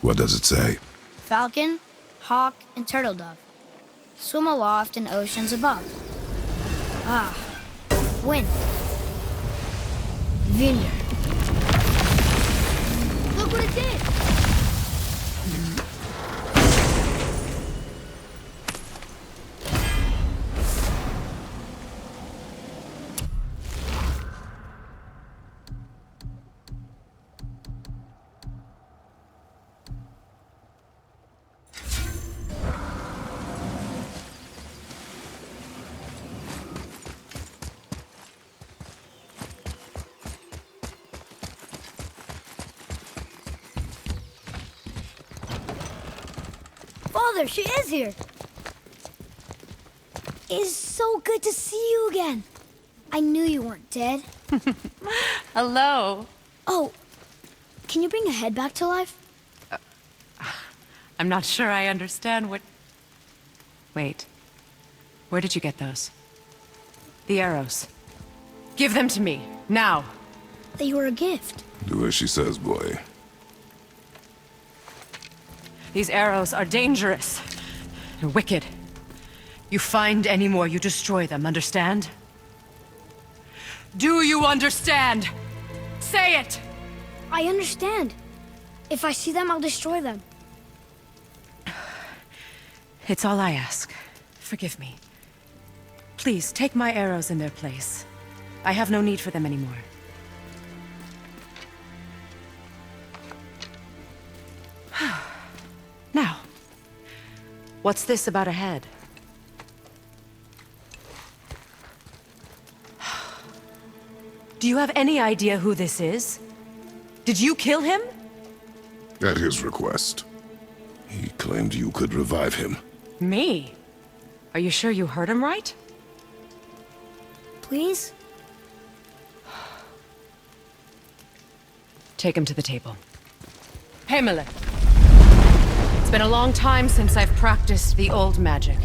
What does it say? Falcon, hawk, and turtle dove. Swim aloft in oceans above. Ah, wind. Vineyard. Look what it did! Father, she is here! It is so good to see you again. I knew you weren't dead. Hello. Oh, can you bring a head back to life? I'm not sure I understand what... Wait. Where did you get those? The arrows. Give them to me, now. They were a gift. Do as she says, boy. These arrows are dangerous. They're wicked. You find any more, you destroy them, understand? Do you understand? Say it! I understand. If I see them, I'll destroy them. It's all I ask. Forgive me. Please, take my arrows in their place. I have no need for them anymore. Now, what's this about a head? Do you have any idea who this is? Did you kill him? At his request. He claimed you could revive him. Me? Are you sure you heard him right? Please? Take him to the table. Pamela. It's been a long time since I've practiced the old magic.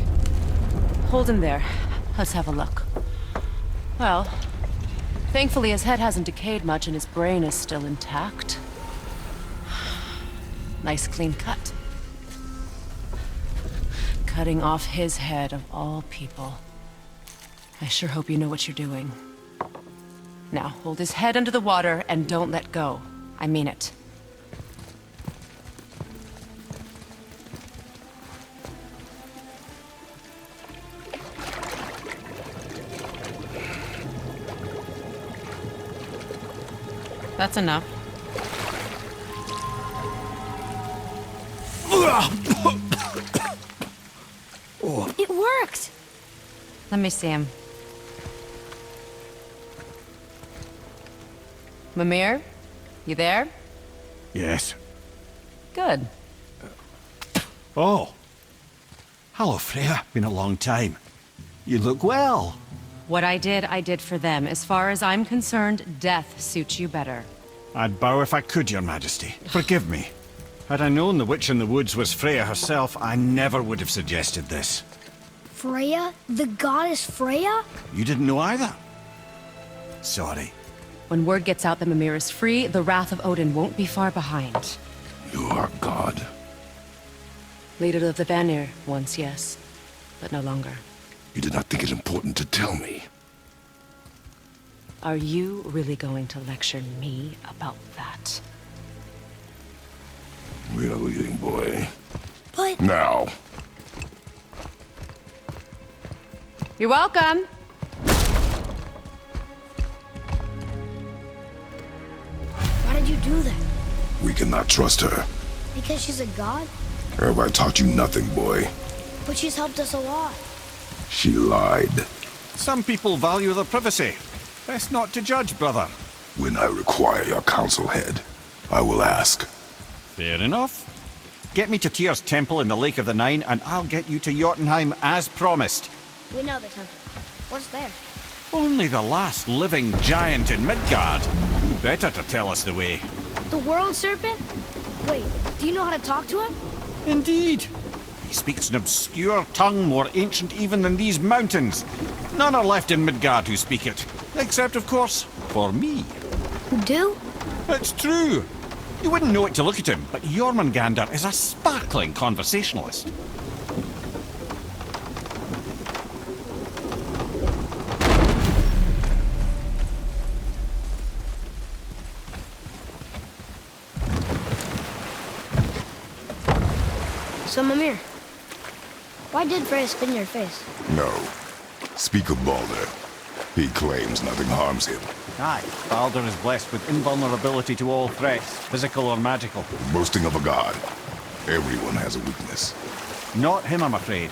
Hold him there. Let's have a look. Well, thankfully his head hasn't decayed much and his brain is still intact. Nice clean cut. Cutting off his head of all people. I sure hope you know what you're doing. Now, hold his head under the water and don't let go. I mean it. That's enough. It worked! Let me see him. Mimir? You there? Yes. Good. Oh. Hello, Freya. Been a long time. You look well. What I did for them. As far as I'm concerned, death suits you better. I'd bow if I could, Your Majesty. Forgive me. Had I known the witch in the woods was Freya herself, I never would have suggested this. Freya? The goddess Freya? You didn't know either? Sorry. When word gets out that Mimir is free, the wrath of Odin won't be far behind. You are God. Leader of the Vanir, once, yes. But no longer. You did not think it important to tell me. Are you really going to lecture me about that? We are leaving, boy. But... Now. You're welcome! Why did you do that? We cannot trust her. Because she's a god? Have I taught you nothing, boy? But she's helped us a lot. She lied. Some people value their privacy. Best not to judge, brother. When I require your council head, I will ask. Fair enough. Get me to Tyr's temple in the Lake of the Nine, and I'll get you to Jotunheim as promised. We know the temple. What's there? Only the last living giant in Midgard. Who better to tell us the way? The world serpent? Wait, do you know how to talk to him? Indeed. He speaks an obscure tongue more ancient even than these mountains. None are left in Midgard who speak it. Except, of course, for me. Who do? It's true. You wouldn't know it to look at him, but Jormungandr is a sparkling conversationalist. So, Mimir, why did Freya spin your face? No. Speak of Baldur. He claims nothing harms him. Aye, Baldur is blessed with invulnerability to all threats, physical or magical. Boasting of a god. Everyone has a weakness. Not him, I'm afraid.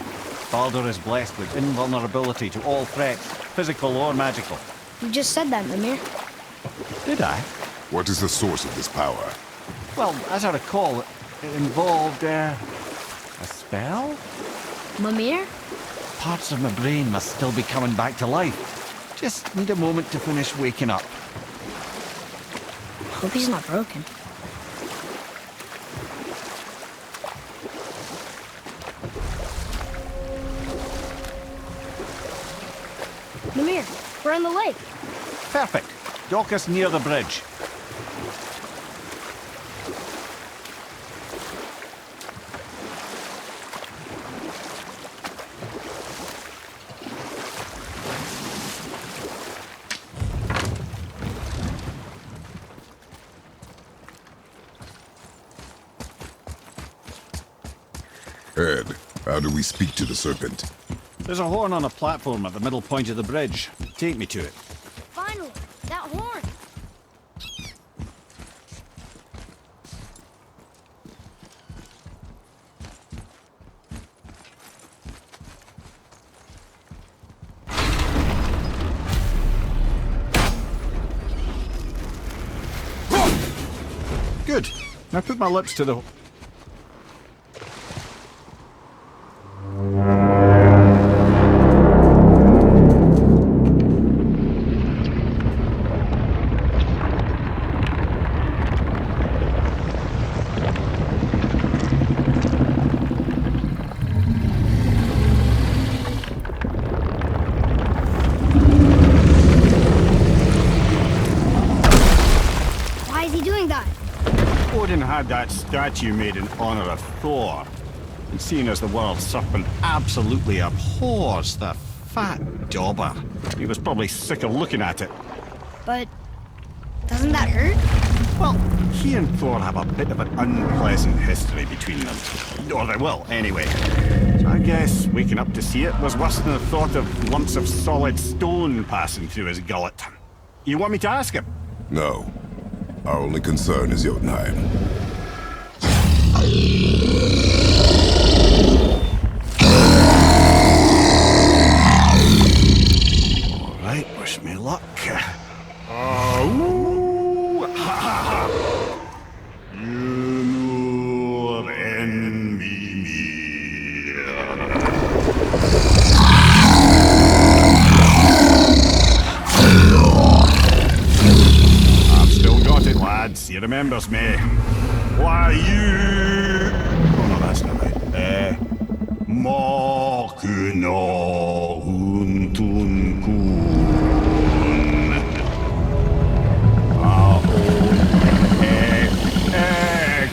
Baldur is blessed with invulnerability to all threats, physical or magical. You just said that, Mimir. Did I? What is the source of this power? Well, as I recall, it involved, a spell? Mimir? Parts of my brain must still be coming back to life. Just need a moment to finish waking up. Hope he's not broken. Mimir, we're in the lake. Perfect. Dock us near the bridge. Ed, how do we speak to the serpent? There's a horn on a platform at the middle point of the bridge. Take me to it. Finally, that horn. Good. Now put my lips to the... Why is he doing that? Odin had that statue made in honor of Thor. And seeing as the world serpent absolutely abhors the fat dauber, he was probably sick of looking at it. But doesn't that hurt? Well, he and Thor have a bit of an unpleasant history between them. Or they will, anyway. So I guess waking up to see it was worse than the thought of lumps of solid stone passing through his gullet. You want me to ask him? No. Our only concern is Jotunheim. All right, wish me luck. Ooh, ha, ha, ha. Nur en Mimir. I've still got it, lads. He remembers me. Why you... Oh no, that's not right. Mokuno huntun kun.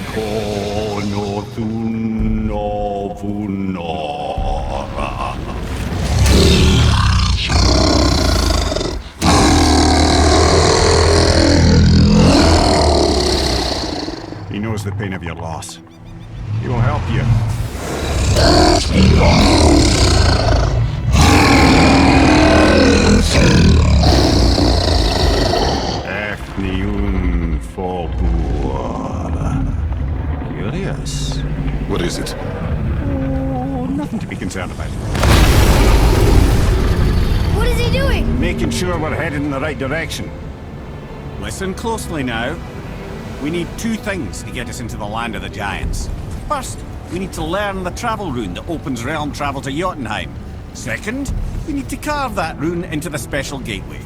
Ekono thuno vunora. He knows the pain of your loss. He will help you. Efniun Fogur. Curious. What is it? Oh, nothing to be concerned about. What is he doing? Making sure we're headed in the right direction. Listen closely now. We need two things to get us into the land of the giants. First, we need to learn the travel rune that opens realm travel to Jotunheim. Second, we need to carve that rune into the special gateway.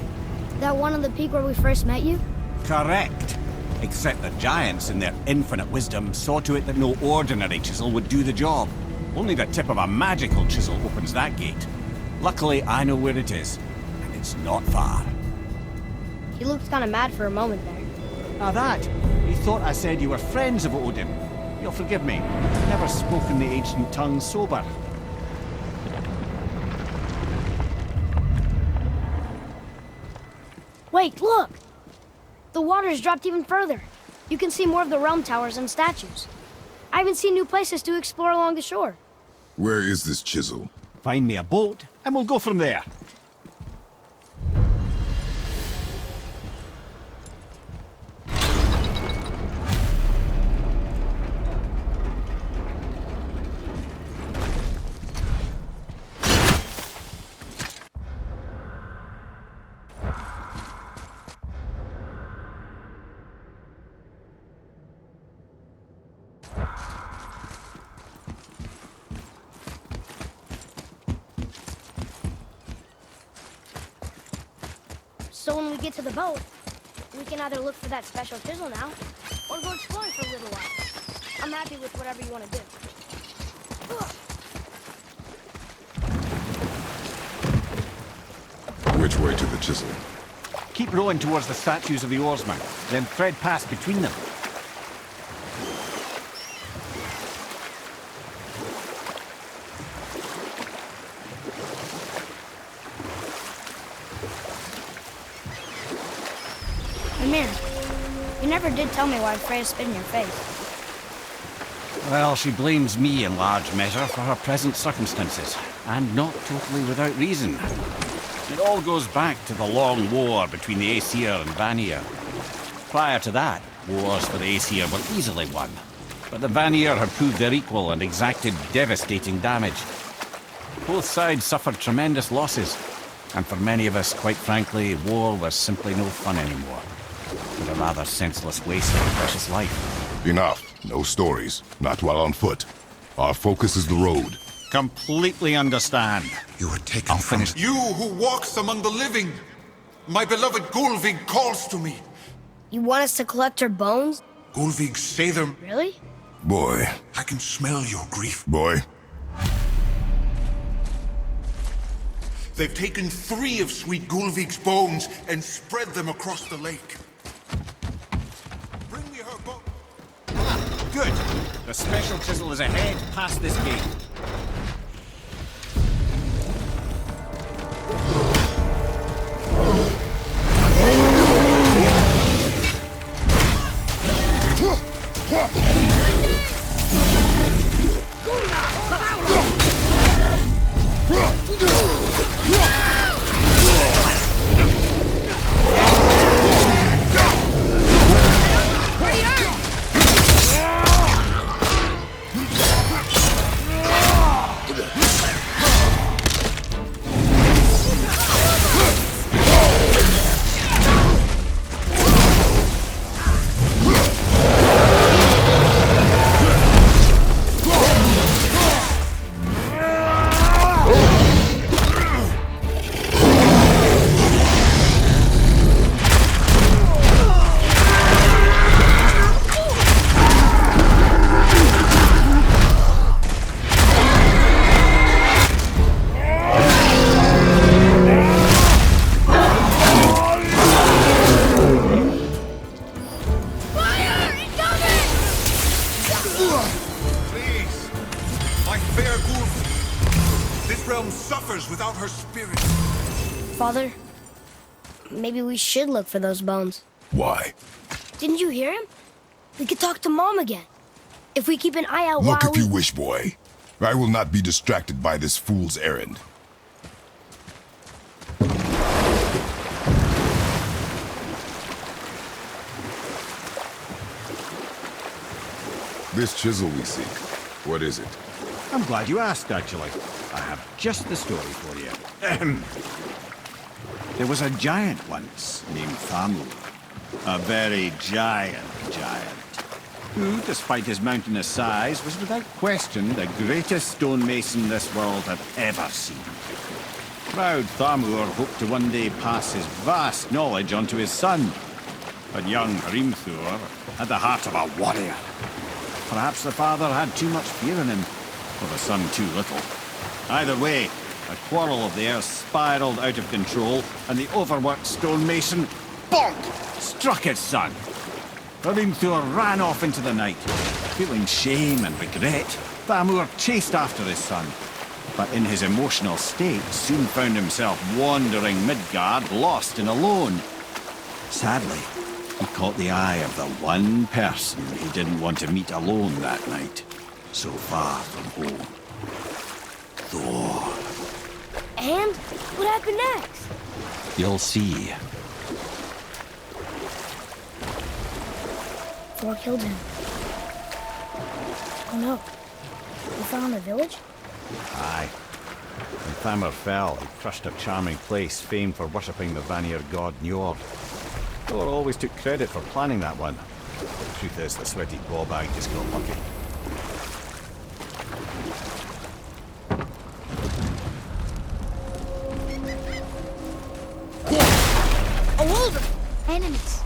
That one on the peak where we first met you? Correct. Except the giants, in their infinite wisdom, saw to it that no ordinary chisel would do the job. Only the tip of a magical chisel opens that gate. Luckily, I know where it is, and it's not far. He looked kind of mad for a moment there. Now that, he thought I said you were friends of Odin. You'll forgive me. I've never spoken the ancient tongue sober. Wait, look! The water's dropped even further. You can see more of the realm towers and statues. I even see new places to explore along the shore. Where is this chisel? Find me a boat, and we'll go from there. So when we get to the boat, we can either look for that special chisel now, or go exploring for a little while. I'm happy with whatever you want to do. Which way to the chisel? Keep rowing towards the statues of the oarsmen, then thread past between them. Ymir, you never did tell me why Freya spit in your face. Well, she blames me in large measure for her present circumstances, and not totally without reason. It all goes back to the long war between the Aesir and Vanir. Prior to that, wars for the Aesir were easily won, but the Vanir had proved their equal and exacted devastating damage. Both sides suffered tremendous losses, and for many of us, quite frankly, war was simply no fun anymore. But a rather senseless waste of precious life. Enough. No stories. Not while on foot. Our focus is the road. Completely understand. You were taken from finish. You who walks among the living! My beloved Gulvig calls to me! You want us to collect her bones? Gulvig, say them. Really? Boy. I can smell your grief. Boy. They've taken 3 of sweet Gulvig's bones and spread them across the lake. Bring me her bone. Good. The special chisel is ahead past this gate. Please! My fair Gulvig! This realm suffers without her spirit. Father, maybe we should look for those bones. Why? Didn't you hear him? We could talk to Mom again. If we keep an eye out Look while if you wish, boy. I will not be distracted by this fool's errand. This chisel we seek, what is it? I'm glad you asked, actually. I have just the story for you. Ahem. There was a giant once named Thamur. A very giant, who, despite his mountainous size, was without question the greatest stonemason this world had ever seen. Proud Thamur hoped to one day pass his vast knowledge on to his son. But young Hrimthur had the heart of a warrior. Perhaps the father had too much fear in him, or the son too little. Either way, a quarrel of theirs spiraled out of control, and the overworked stonemason, bonk, struck his son. Thor ran off into the night. Feeling shame and regret, Thamur chased after his son, but in his emotional state soon found himself wandering Midgard, lost and alone. Sadly, he caught the eye of the one person he didn't want to meet alone that night, so far from home. Thor. And what happened next? You'll see. Thor killed him. Oh no. We found the village? Aye. When Thamur fell, he crushed a charming place famed for worshipping the Vanir god Njord. Thor always took credit for planning that one. But the truth is, the sweaty ballbag just got lucky. A wolver! Enemies!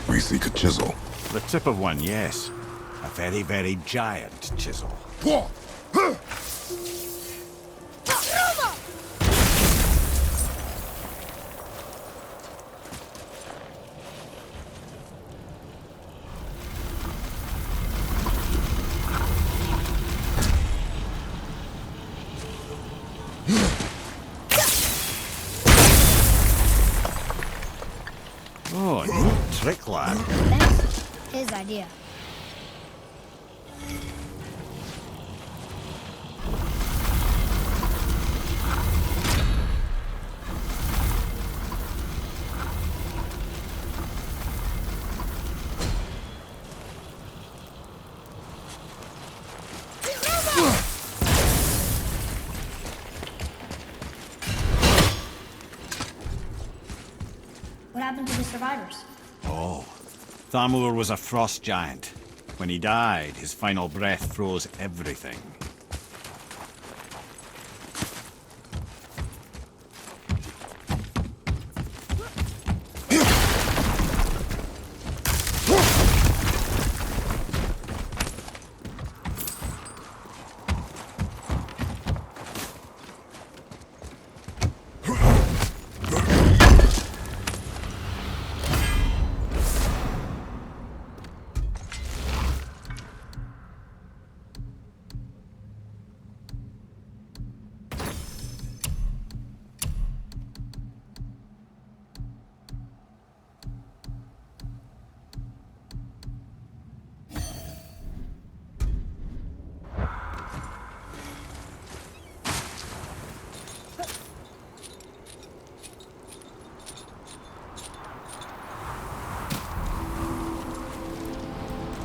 We seek a chisel. The tip of one, yes. A very, very giant chisel. Oh, neat trick, lad. That's his idea. What happened to the survivors? Oh, Thamur was a frost giant. When he died, his final breath froze everything.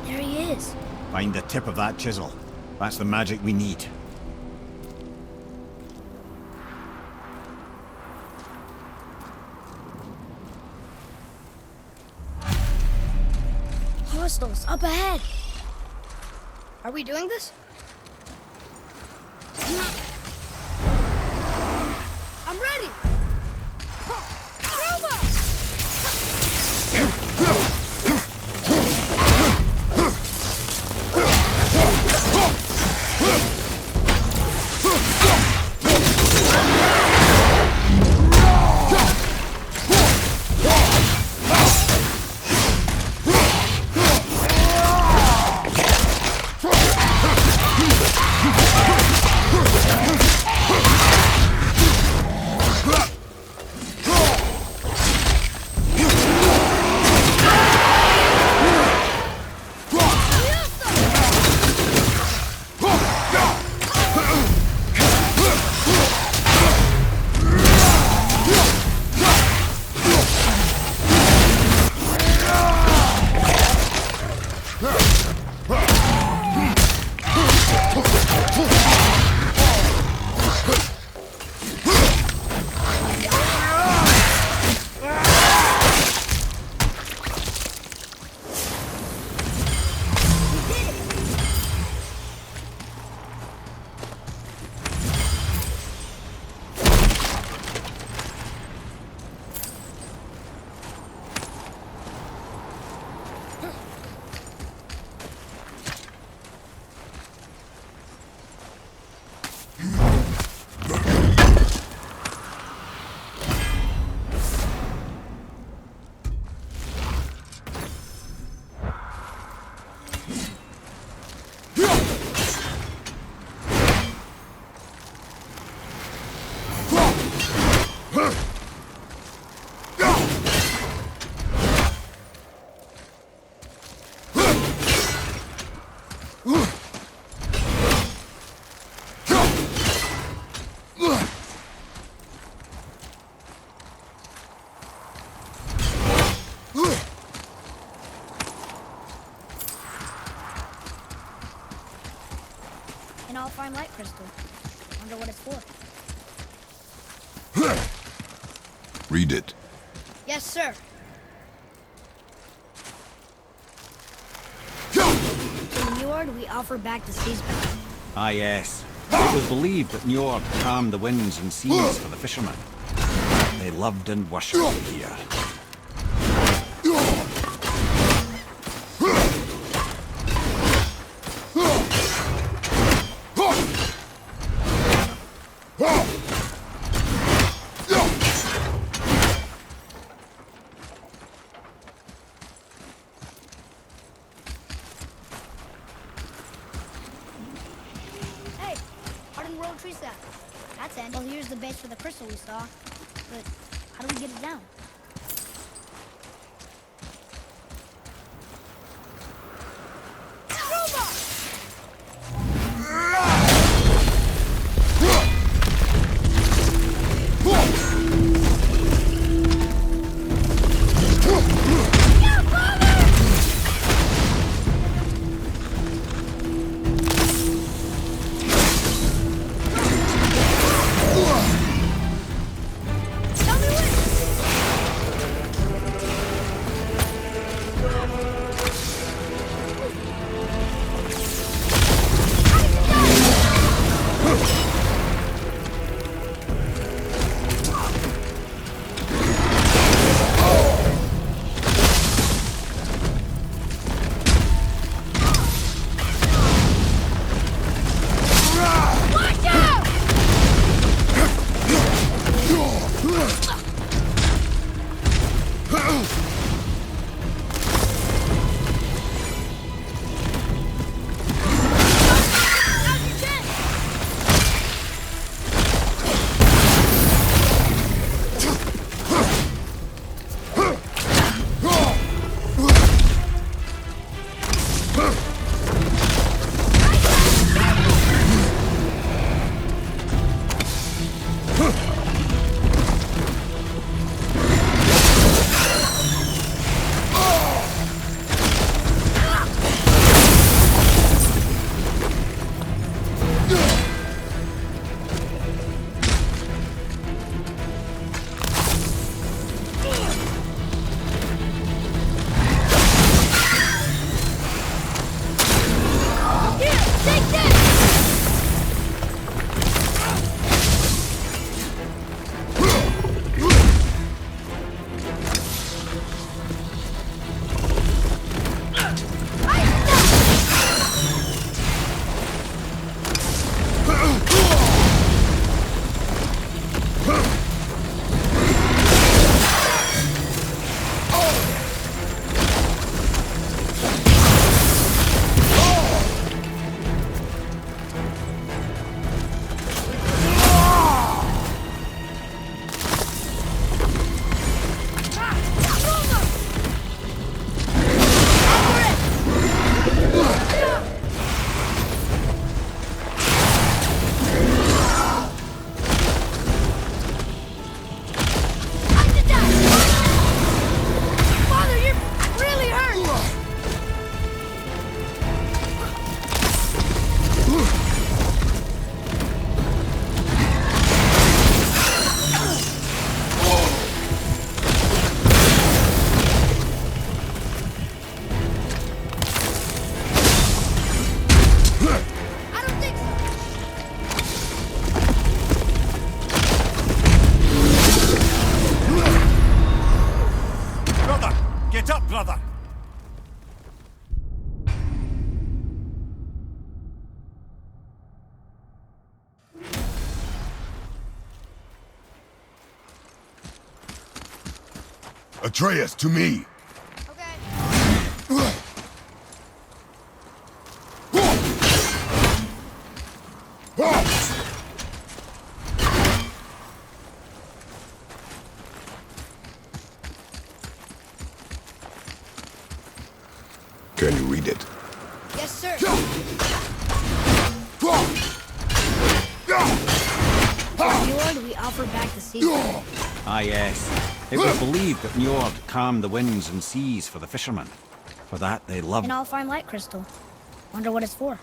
There he is. Find the tip of that chisel. That's the magic we need. Hostiles up ahead. Are we doing this? I'm ready. fine light crystal. Wonder what it's for. Read it. Yes, sir. In Njord, we offer back the seas back. Ah, yes. It was believed that Njord calmed the winds and seas for the fishermen. They loved and worshipped you here. Hey, hardened road tree sap. That's it. Well, here's the base for the crystal we saw. But how do we get it down? Atreus, to me! Okay. Can you read it? Yes, sir. Njord, we offer back the seas. Ah, yes. It was believed that Njord calmed the winds and seas for the fishermen. For that, they loved... An all-fine light crystal. Wonder what it's for.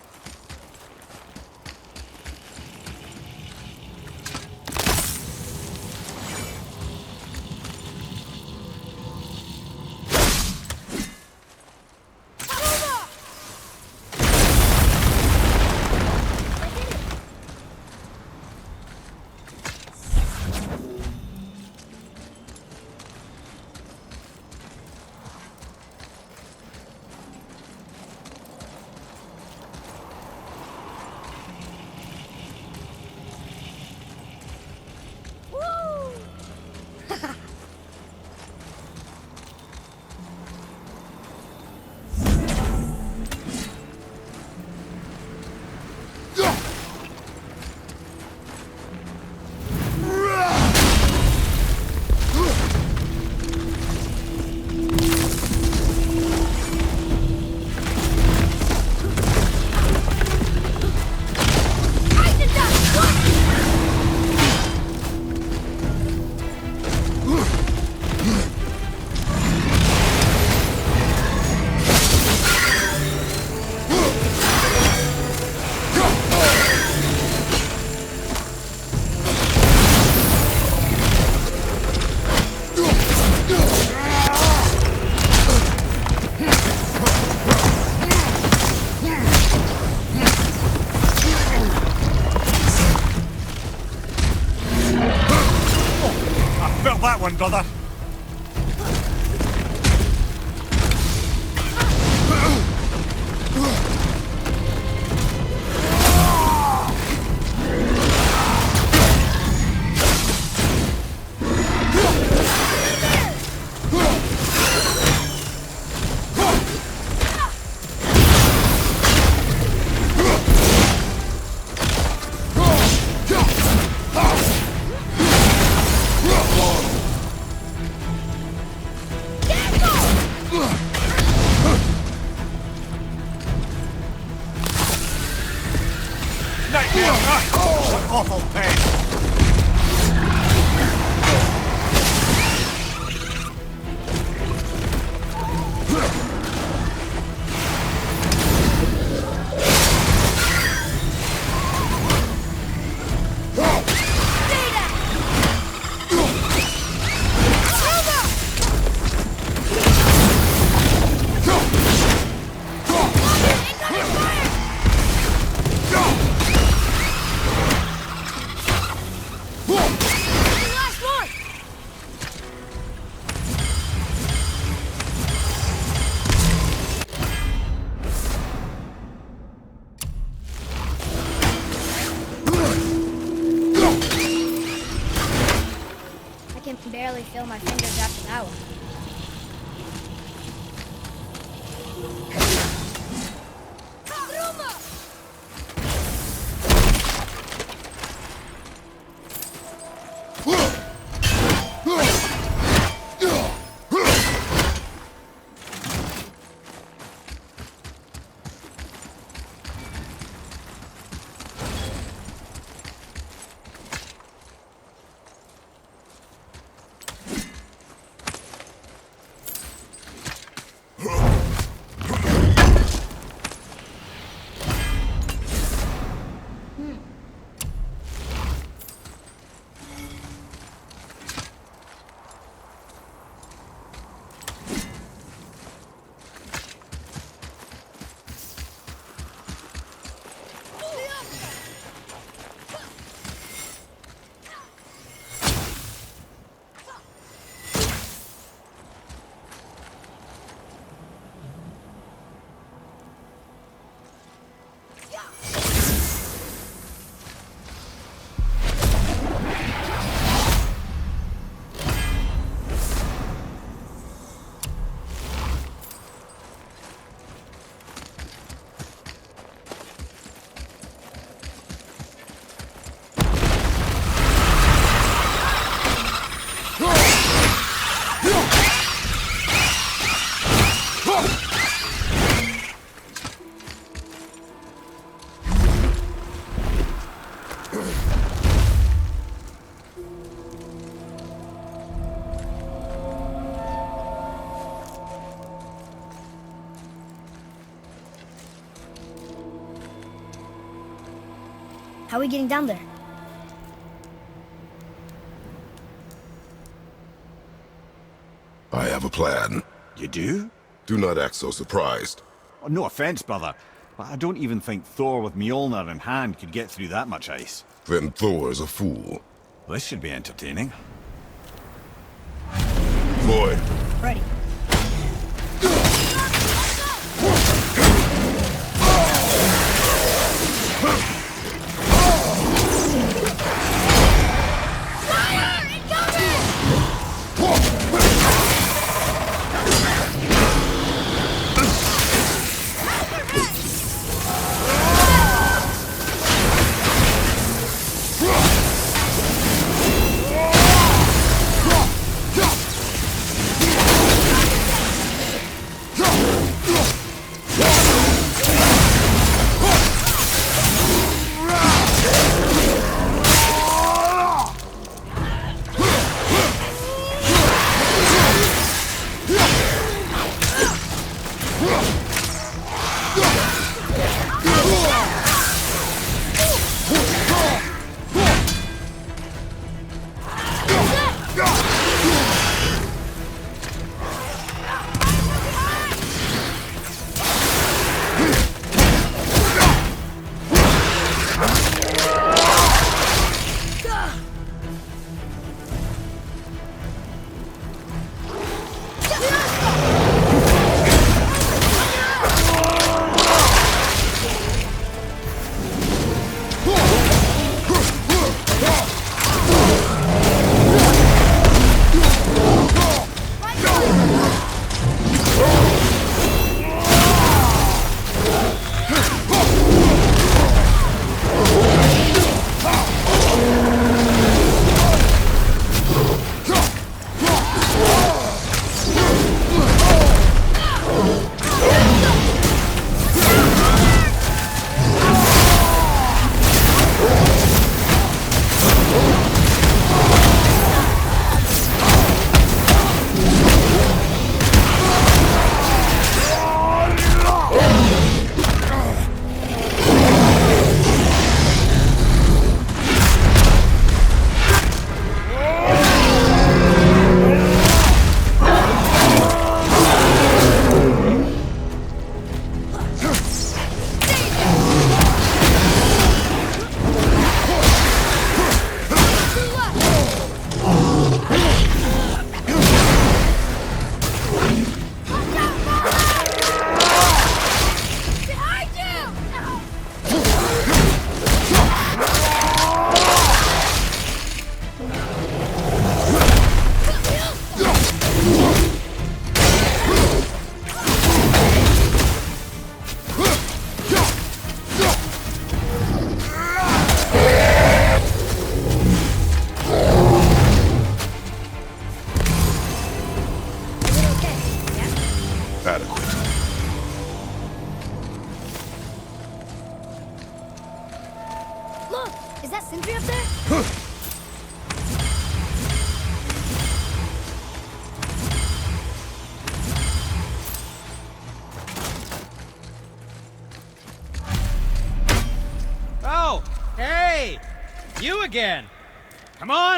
Felt that one, brother. Nightmare! Ah, awful pain! Last one! I can barely feel my fingers after that one. How are we getting down there? I have a plan. You do? Do not act so surprised. Oh, no offense, brother, but I don't even think Thor with Mjolnir in hand could get through that much ice. Then Thor's a fool. This should be entertaining. Lloyd, Ready.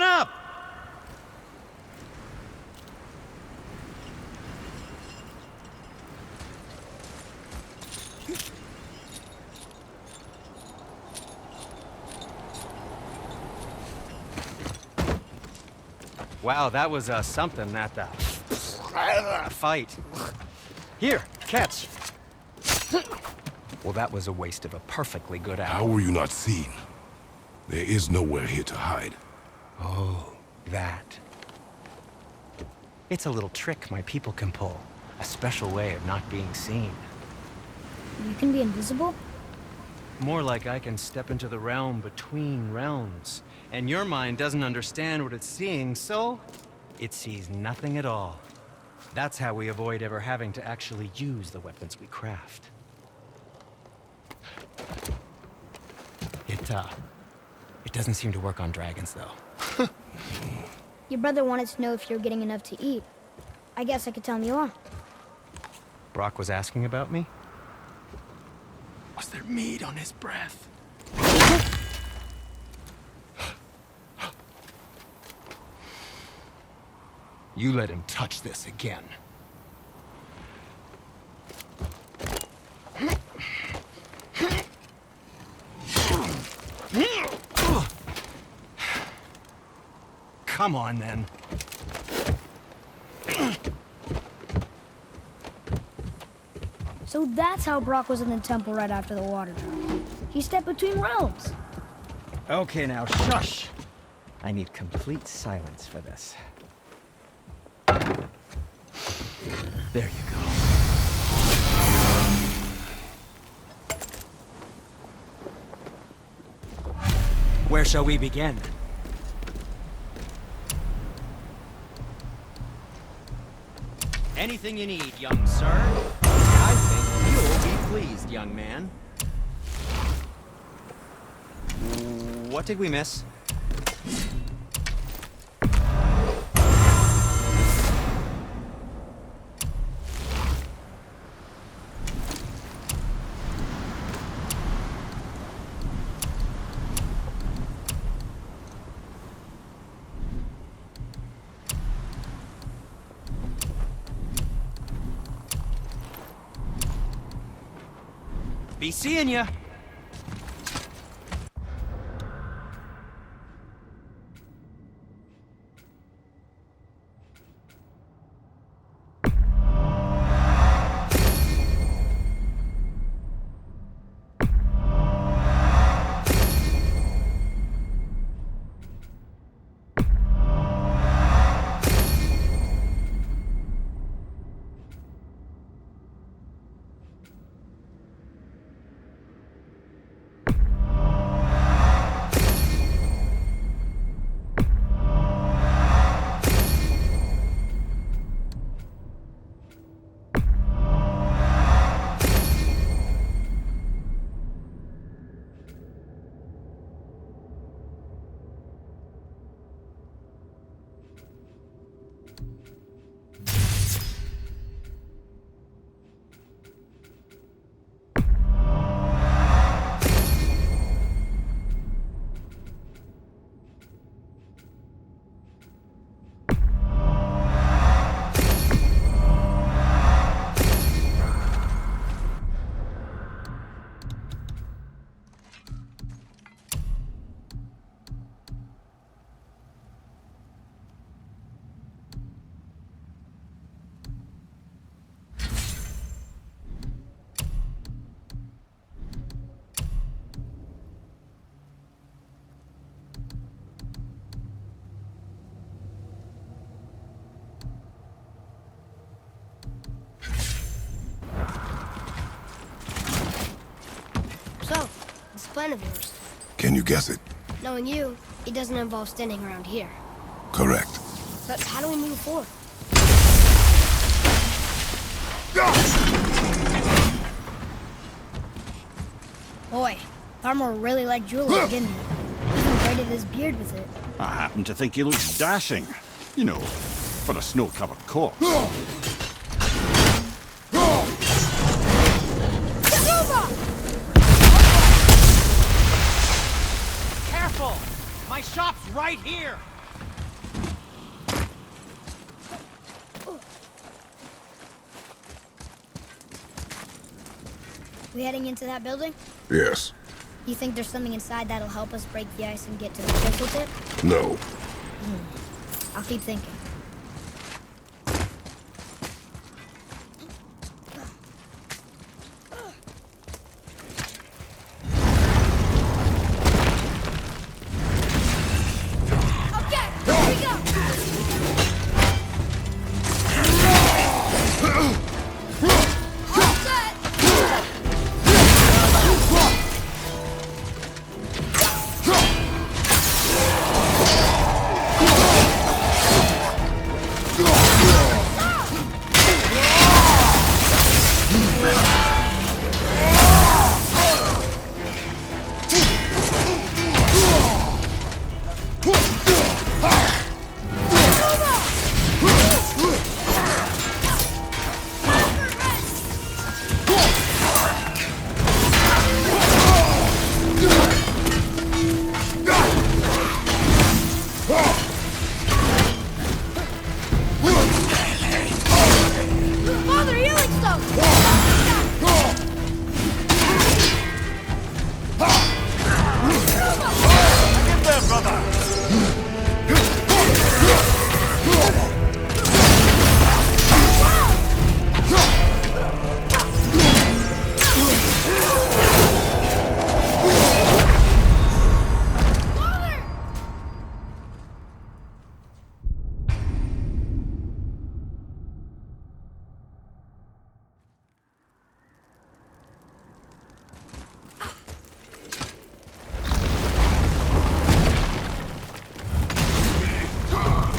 up! Wow, that was something at the fight. Here, catch. Well, that was a waste of a perfectly good How hour. were you not seen? There is nowhere here to hide. Oh, that. It's a little trick my people can pull. A special way of not being seen. You can be invisible? More like I can step into the realm between realms. And your mind doesn't understand what it's seeing, so it sees nothing at all. That's how we avoid ever having to actually use the weapons we craft. It doesn't seem to work on dragons, though. Your brother wanted to know if you're getting enough to eat. I guess I could tell him you are. Brock was asking about me? Was there meat on his breath? You let him touch this again. Come on, then. So that's how Brock was in the temple right after the water dropped. He stepped between realms. Okay, now, shush! I need complete silence for this. There you go. Where shall we begin? Anything you need, young sir. I think you'll be pleased, young man. What did we miss? Be seeing ya. So, this plan of yours. Can you guess it? Knowing you, it doesn't involve standing around here. Correct. But how do we move forward? Boy, Farmer really liked jewelry, didn't he? Even braided his beard with it. I happen to think he looks dashing. You know, for a snow-covered corpse. Careful! My shop's right here! We heading into that building? Yes. You think there's something inside that'll help us break the ice and get to the crystal tip? No. I'll keep thinking. Okay, here we go! All set! Father, healing stuff! Get there, brother!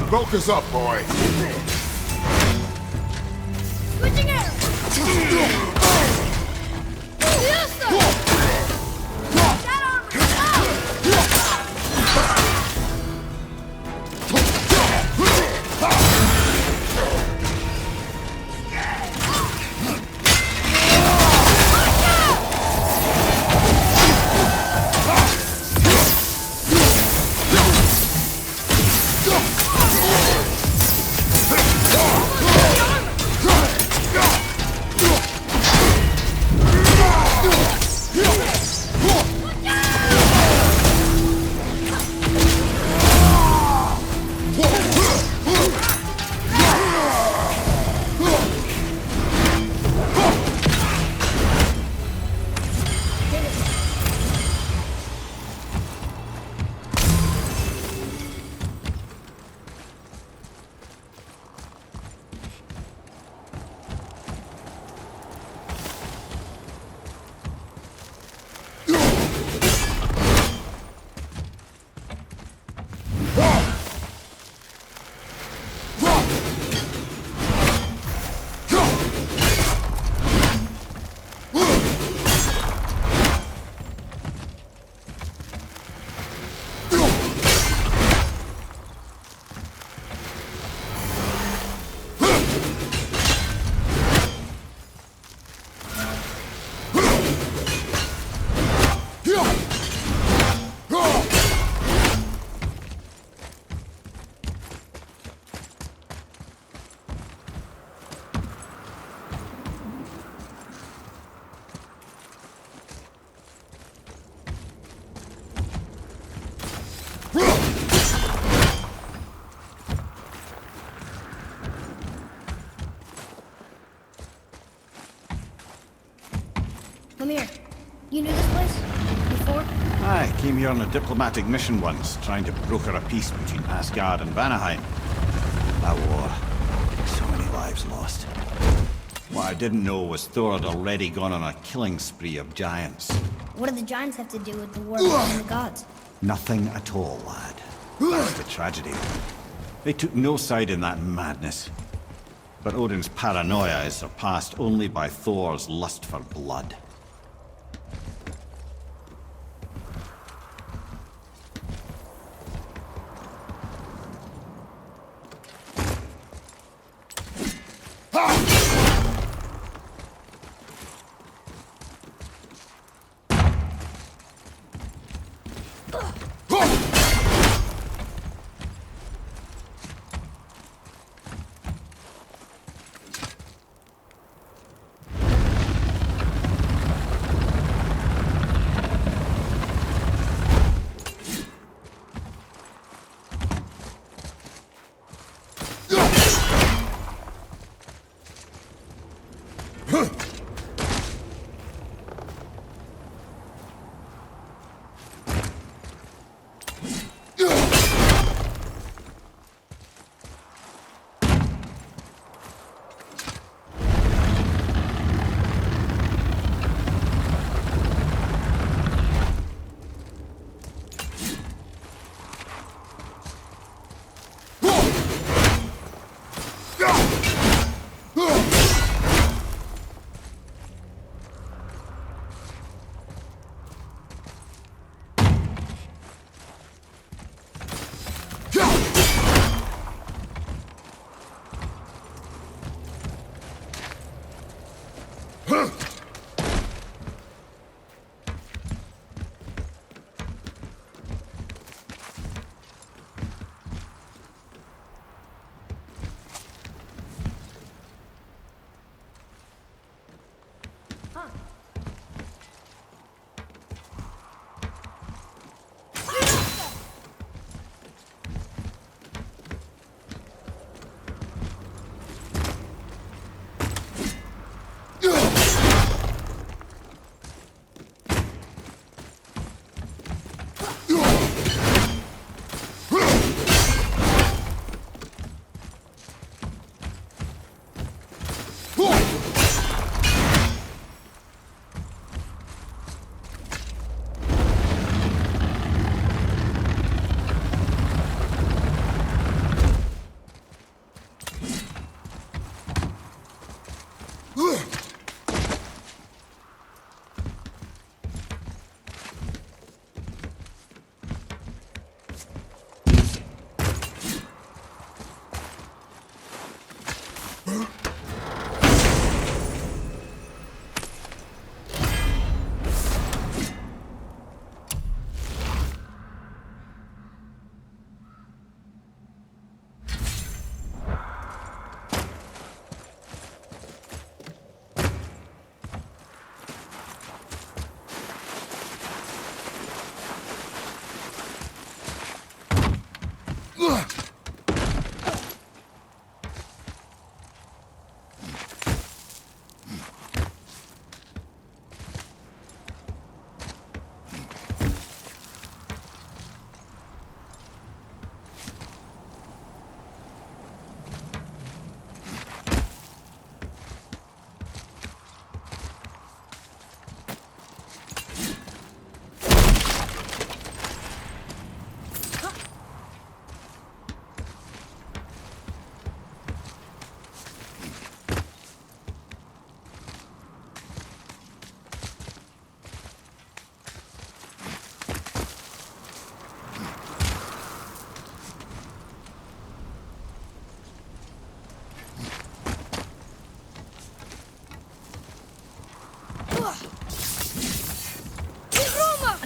Focus up, boy. Switching air! Yes, sir! That Come here. You knew this place? Before? I came here on a diplomatic mission once, trying to broker a peace between Asgard and Vanaheim. That war. So many lives lost. What I didn't know was Thor had already gone on a killing spree of giants. What do the giants have to do with the war between the gods? Nothing at all, lad. That's the tragedy. They took no side in that madness. But Odin's paranoia is surpassed only by Thor's lust for blood.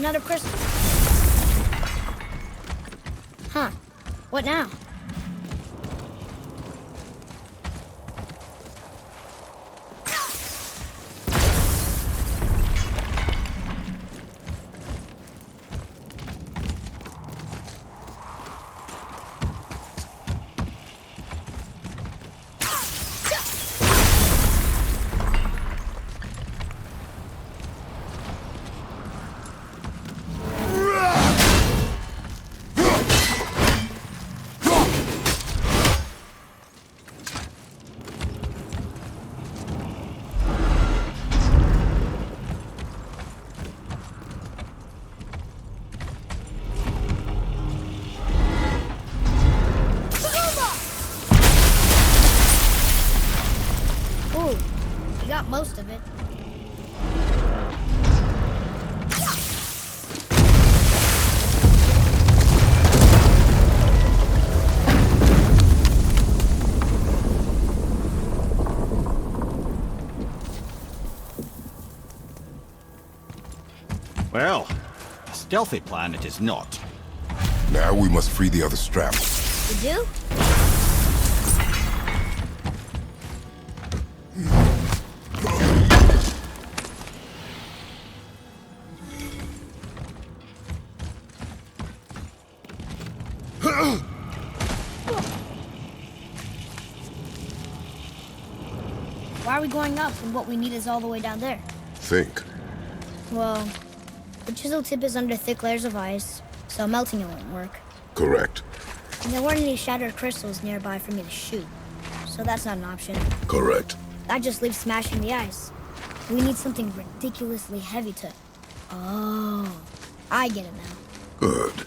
Another crystal. Huh. What now? Ooh, you got most of it. Well, a stealthy plan it is not. Now we must free the other strap. You do? Why are we going up when what we need is all the way down there? Think. Well, the chisel tip is under thick layers of ice, so melting it won't work. Correct. And there weren't any shattered crystals nearby for me to shoot, so that's not an option. Correct. That just leaves smashing the ice. We need something ridiculously heavy to... Oh, I get it now. Good.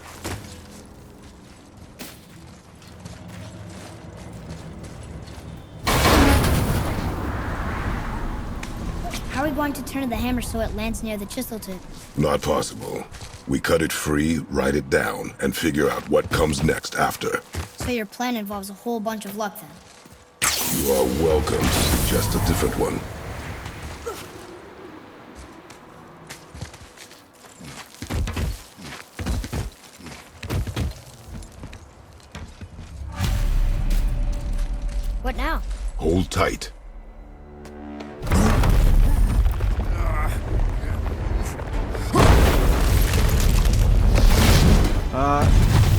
How are we going to turn the hammer so it lands near the chisel tip? Not possible. We cut it free, write it down, and figure out what comes next after. So your plan involves a whole bunch of luck then. You are welcome to suggest a different one. What now? Hold tight.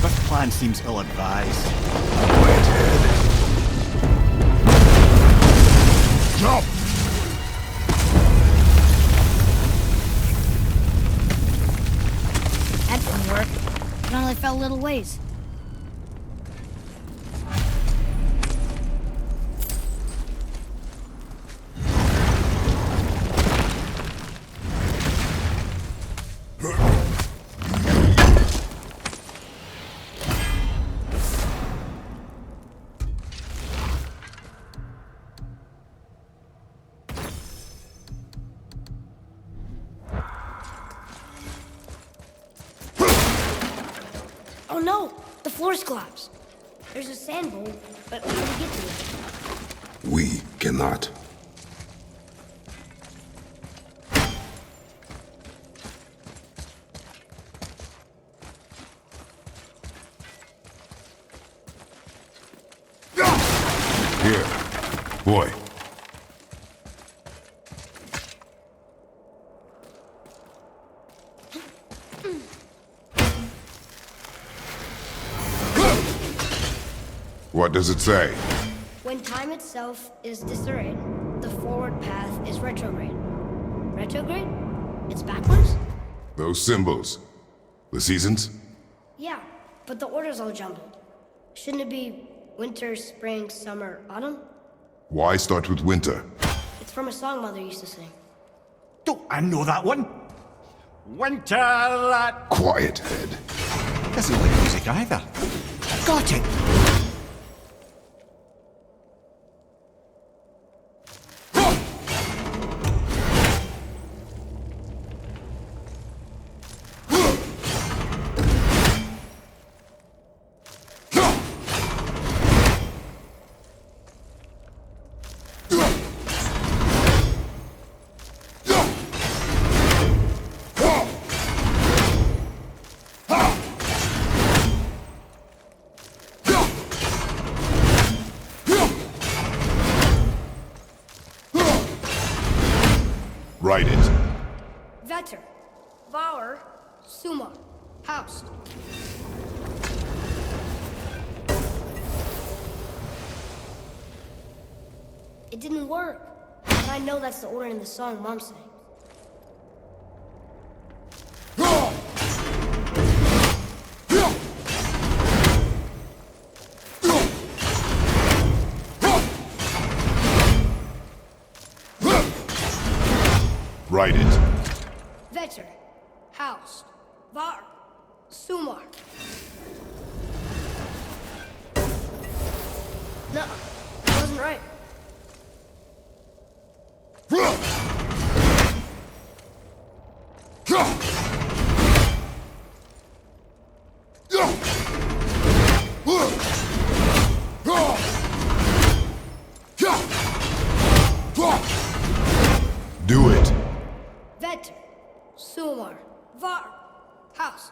This plan seems ill-advised. Quiet head. Jump! That didn't work. It only fell a little ways. Oh no! The floor's collapsed. There's a sand bowl, but how do we get to it? We cannot. Here. Boy. What does it say? When time itself is disarrayed, the forward path is retrograde. Retrograde? It's backwards? Those symbols. The seasons? Yeah, but the order's all jumbled. Shouldn't it be winter, spring, summer, autumn? Why start with winter? It's from a song Mother used to sing. Don't I know that one? Winter that... Quiet head. Doesn't like music either. Got it! Write it. Vetter. Bauer. Suma. Housed. It didn't work. But I know that's the order in the song Mom sang. Write it. Vetter. Housed. Var. Sumar. No, it wasn't right. Do it. Vetter. Sumar. Var. House.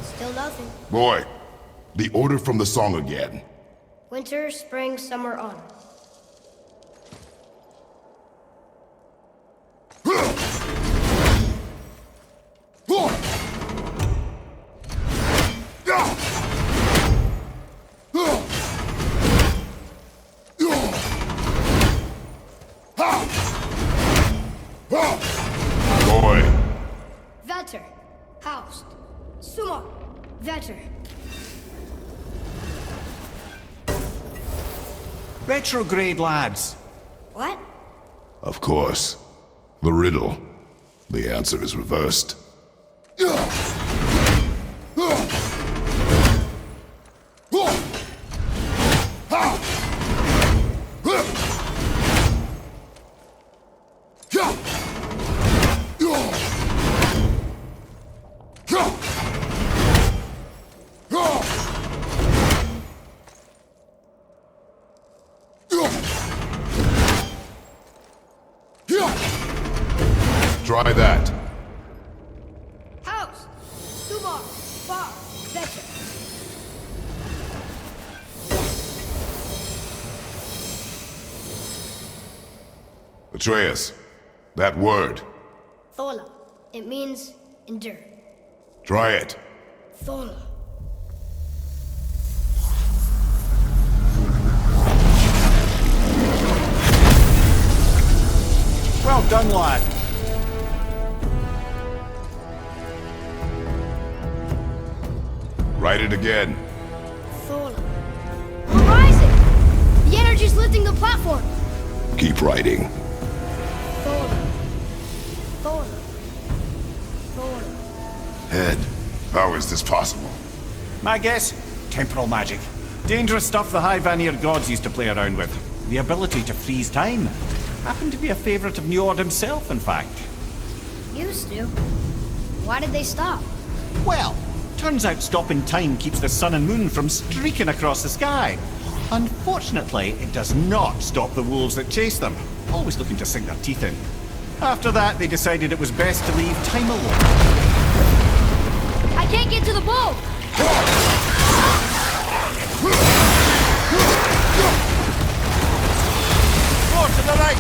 Still nothing. Boy, the order from the song again. Winter, spring, summer, autumn. Boy. Vetter. Housed. Sumar. Vetter. Retrograde, lads. What? Of course. The riddle. The answer is reversed. Try that. House. Sumar. Var. Vetter. Atreus, that word. Thola. It means endure. Try it. Thola. Well done, lad. Write it again. Thola. We're rising! The energy's lifting the platform! Keep writing. Thola. Thola. Thola. Head, how is this possible? My guess? Temporal magic. Dangerous stuff the High Vanir gods used to play around with. The ability to freeze time. Happened to be a favorite of Njord himself, in fact. Used to. Why did they stop? Well, turns out stopping time keeps the sun and moon from streaking across the sky. Unfortunately, it does not stop the wolves that chase them, always looking to sink their teeth in. After that, they decided it was best to leave time alone. I can't get to the boat! More to the right!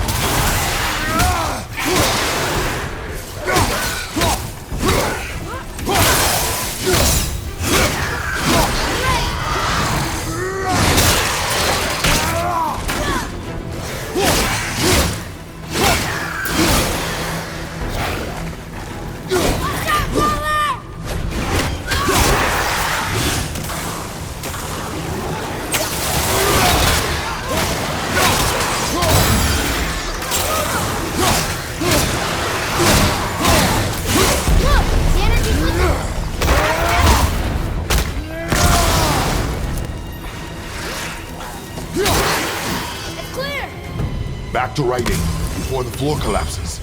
Back to writing, before the floor collapses.